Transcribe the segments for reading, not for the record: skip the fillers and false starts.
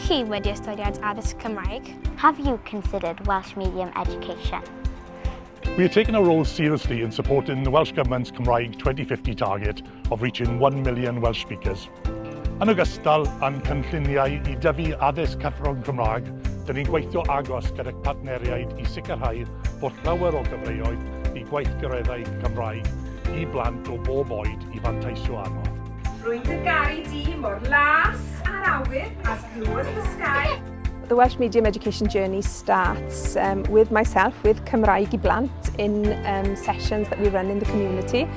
chi wedi ystyried addysg Cymraeg? Have you considered Welsh-medium education? We are taking our role seriously in supporting the Welsh Government's Cymraeg 2050 target of reaching 1 million Welsh speakers. Yn ogystal â'n cynlluniau I dyfu addysg cyfrwng Cymraeg, dyn ni'n gweithio agos gyda'r partneriaid I sicrhau bod llawer o gyfleoedd I gweithgareddau Cymraeg I blant o bob oed I fanteisio arno. Rwy'n dy garu di mor las a'r awyr as blue as the sky. The Welsh-medium education journey starts with myself, with Cymraeg I blant in sessions that we run in the community.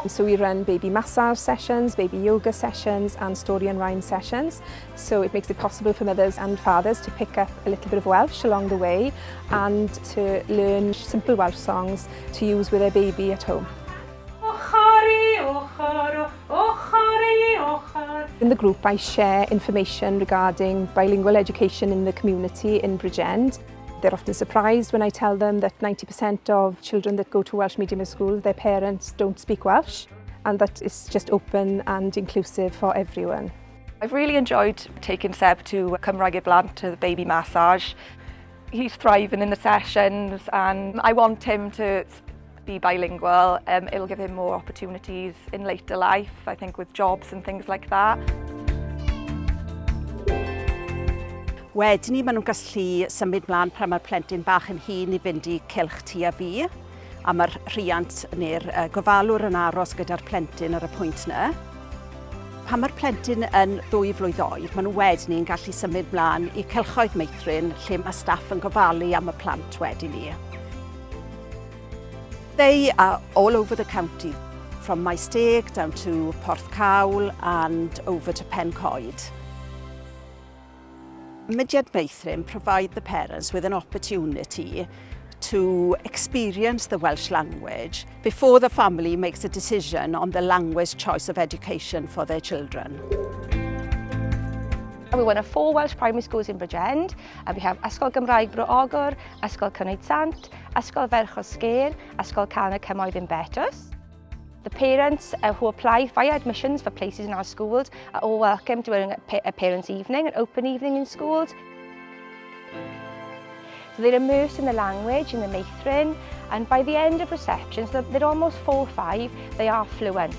So we run baby massage sessions, baby yoga sessions and story and rhyme sessions. So it makes it possible for mothers and fathers to pick up a little bit of Welsh along the way and to learn simple Welsh songs to use with their baby at home. In the group I share information regarding bilingual education in the community in Bridgend. They're often surprised when I tell them that 90% of children that go to Welsh medium school, their parents don't speak Welsh, and that it's just open and inclusive for everyone. I've really enjoyed taking Seb to Cymraeg I blant, to the baby massage. He's thriving in the sessions and I want him to be bilingual. It'll give him more opportunities in later life, I think, with jobs and things like that. Wedyn ni, maen nhw'n gallu symud mlaen pan mae'r plentyn bach yn hŷn I fynd I cylch tu a fi, a mae'r rhiant neu'r gofalwr yn aros gyda'r plentyn ar y pwynt yna. Pan mae'r plentyn yn 2 flwydd oed, maen nhw wedyn ni'n gallu symud mlaen I cylchoedd meithrin lle mae staff yn gofalu am y plant wedyn ni. They are all over the county, from Maesteg down to Porthcawl and over to Pencoed. Mudiad Meithrin provide the parents with an opportunity to experience the Welsh language before the family makes a decision on the language choice of education for their children. We're one of 4 Welsh primary schools in Bridgend, and we have Ysgol Gymraeg Ogwr, Ysgol Cynnig, Ysgol Ferch o Sgêr, Ysgol Bedair. The parents who apply via admissions for places in our schools are all welcome during a parents' evening, an open evening in schools. So they're immersed in the language, in the meithrin, and by the end of reception, so they're almost 4 or 5, they are fluent.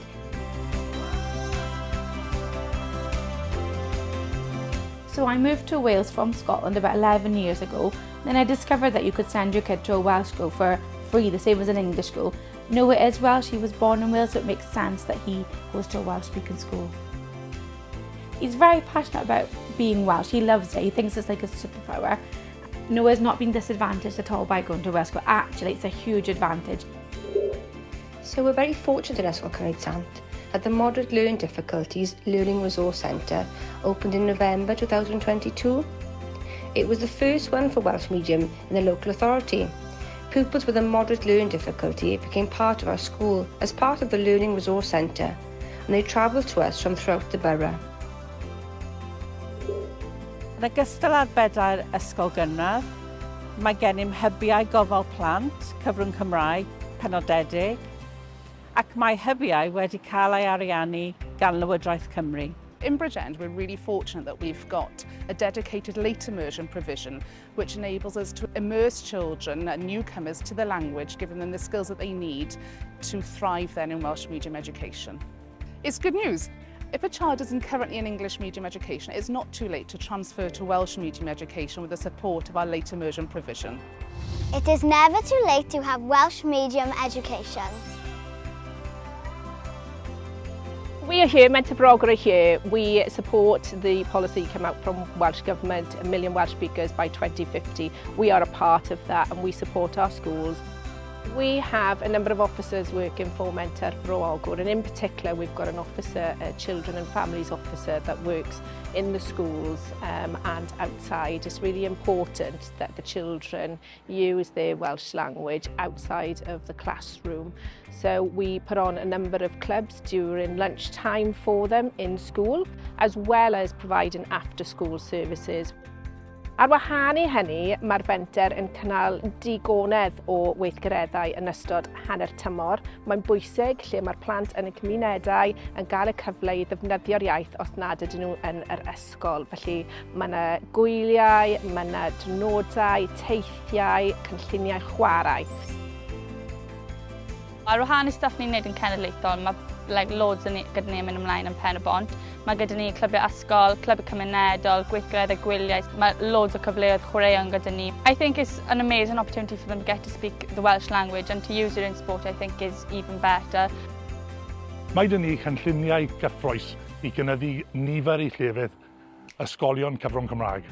So I moved to Wales from Scotland about 11 years ago. Then I discovered that you could send your kid to a Welsh school for free, the same as an English school. Noah is Welsh, he was born in Wales, so it makes sense that he goes to a Welsh-speaking school. He's very passionate about being Welsh, he loves it, he thinks it's like a superpower. Noah's not been disadvantaged at all by going to a Welsh school, actually it's a huge advantage. So we're very fortunate at Ysgol Cynnig that the Moderate Learning Difficulties Learning Resource Centre opened in November 2022. It was the first one for Welsh medium in the local authority. Pupils with a moderate learning difficulty became part of our school as part of the Learning Resource Centre, and they travelled to us from throughout the borough. Yn ogystal â'r bedair ysgol gynradd, mae gennym hybiau gofal plant, cyfrwng Cymraeg, penodedig, ac mae hybiau wedi cael ei ariannu gan Lywodraeth Cymru. In Bridgend, we're really fortunate that we've got a dedicated late immersion provision which enables us to immerse children and newcomers to the language, giving them the skills that they need to thrive then in Welsh medium education. It's good news. If a child isn't currently in English medium education, it's not too late to transfer to Welsh medium education with the support of our late immersion provision. It is never too late to have Welsh medium education. We are here, Mentor Ogwr are here. We support the policy come out from Welsh Government, 1 million Welsh speakers by 2050. We are a part of that and we support our schools. We have a number of officers working for Mentor Ogwr, and in particular we've got an officer, a children and families officer that works in the schools and outside. It's really important that the children use their Welsh language outside of the classroom. So we put on a number of clubs during lunchtime for them in school, as well as providing after-school services. Ar wahân i hynny, mae'r fenter yn cynnal digonedd o weithgareddau yn ystod hanner tymor. Mae'n bwysig lle mae'r plant yn y cymunedau yn cael y cyfle i ddefnyddio'r iaith os nad ydyn nhw yn yr ysgol. Felly mae yna gwyliau, mae yna dynodau, teithiau, cynlluniau chwarae. Ar wahân i stuff ni'n gwneud yn cenedlaethol, mae loads gyda ni yn mynd ymlaen yn Pen-y-bont. Mae gyda ni clybiau ysgol, clybiau cymunedol, gweithgareddau gwyliau. Mae loads o cyfleoedd chwaraeon gyda ni. I think it's an amazing opportunity for them to get to speak the Welsh language and to use it in sport I think is even better. Mae dyn ni cynlluniau gyffrous i gynyddu nifer i llefydd ysgolion cyfrwng Cymraeg.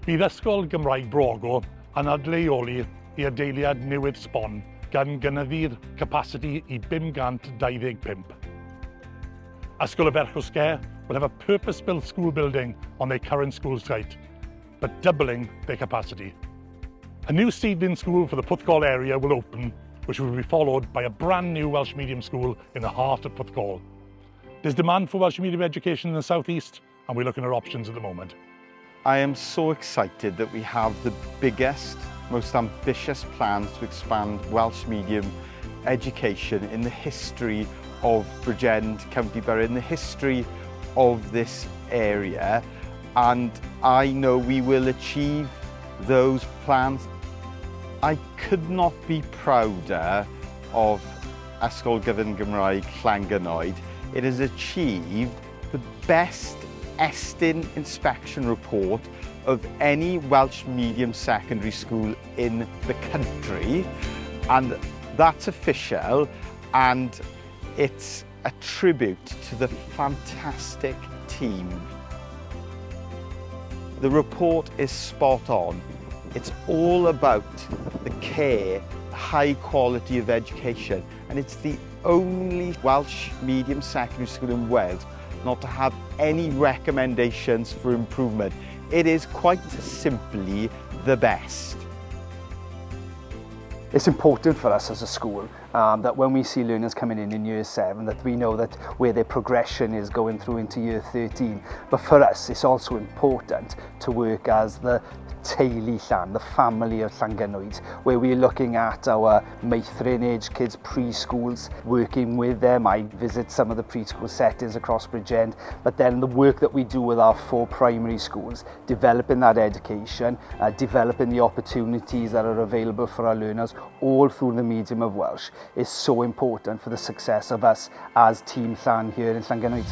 Bydd ysgol Gymraeg Brogo yn adleoli i adeiliad newydd sbon gan gynyddu'r capacity i 525. Ysgol y Berchosge will have a purpose-built school building on their current school site, but doubling their capacity. A new seedling school for the Pwthgol area will open, which will be followed by a brand new Welsh medium school in the heart of Pwthgol. There's demand for Welsh medium education in the southeast, and we're looking at options at the moment. I am so excited that we have the biggest, most ambitious plans to expand Welsh medium education in the history of Bridgend County Borough, in the history of this area, and I know we will achieve those plans. I could not be prouder of Ysgol Gymraeg Llangynnoed. It has achieved the best Estyn inspection report of any Welsh medium secondary school in the country, and that's official, and it's a tribute to the fantastic team. The report is spot on. It's all about the care, the high quality of education, and it's the only Welsh medium secondary school in Wales not to have any recommendations for improvement. It is quite simply the best. It's important for us as a school that when we see learners coming in year 7 that we know that where their progression is going through into year 13. But for us it's also important to work as the teulu Llan, the family of Llangynnoed, where we're looking at our meithrin age kids preschools, working with them. I visit some of the preschool settings across Bridgend, but then the work that we do with our 4 primary schools, developing that education, developing the opportunities that are available for our learners all through the medium of Welsh is so important for the success of us as Team Llan here in Llangynnoed.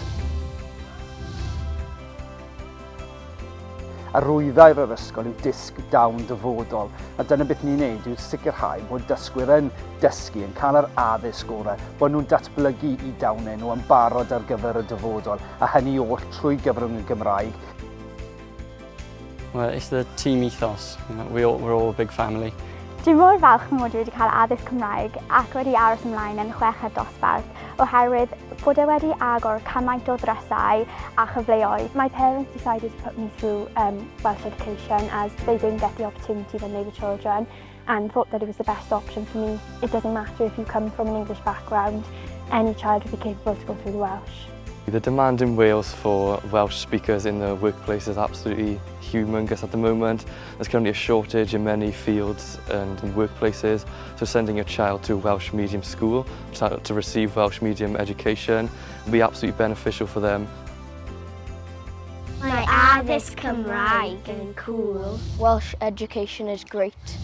A rwyddau'r yr ysgol yw disg dawn dyfodol, a dyna beth ni'n neud yw sicrhau bod dysgwyr yn dysgu, yn cael yr addysg gorau, bod nhw'n datblygu I dawnau nhw yn barod ar gyfer y dyfodol, a hynny oll trwy gyfrwng y Gymraeg. Well, it's the team ethos. We're all a big family. Dwi'n mor falch mod I wedi cael addysg Cymraeg ac wedi aros ymlaen yn chweched dosbarth oherwydd bod e wedi agor cymaint o ddrysau a chyfleoedd. My parents decided to put me through Welsh education as they didn't get the opportunity when they were children and thought that it was the best option for me. It doesn't matter if you come from an English background, any child would be capable to go through the Welsh. The demand in Wales for Welsh speakers in the workplace is absolutely humongous at the moment. There's currently a shortage in many fields and in workplaces, so sending a child to a Welsh medium school to receive Welsh medium education will be absolutely beneficial for them. Mae addysg Cymraeg yn cool. Welsh education is great.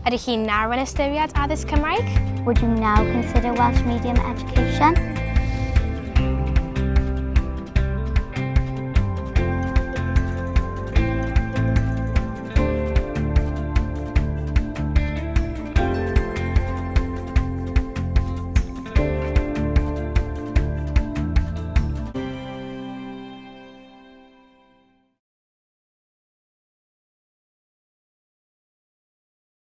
Ydych chi'n arwen ystyried addysg Cymraeg? Would you now consider Welsh medium education?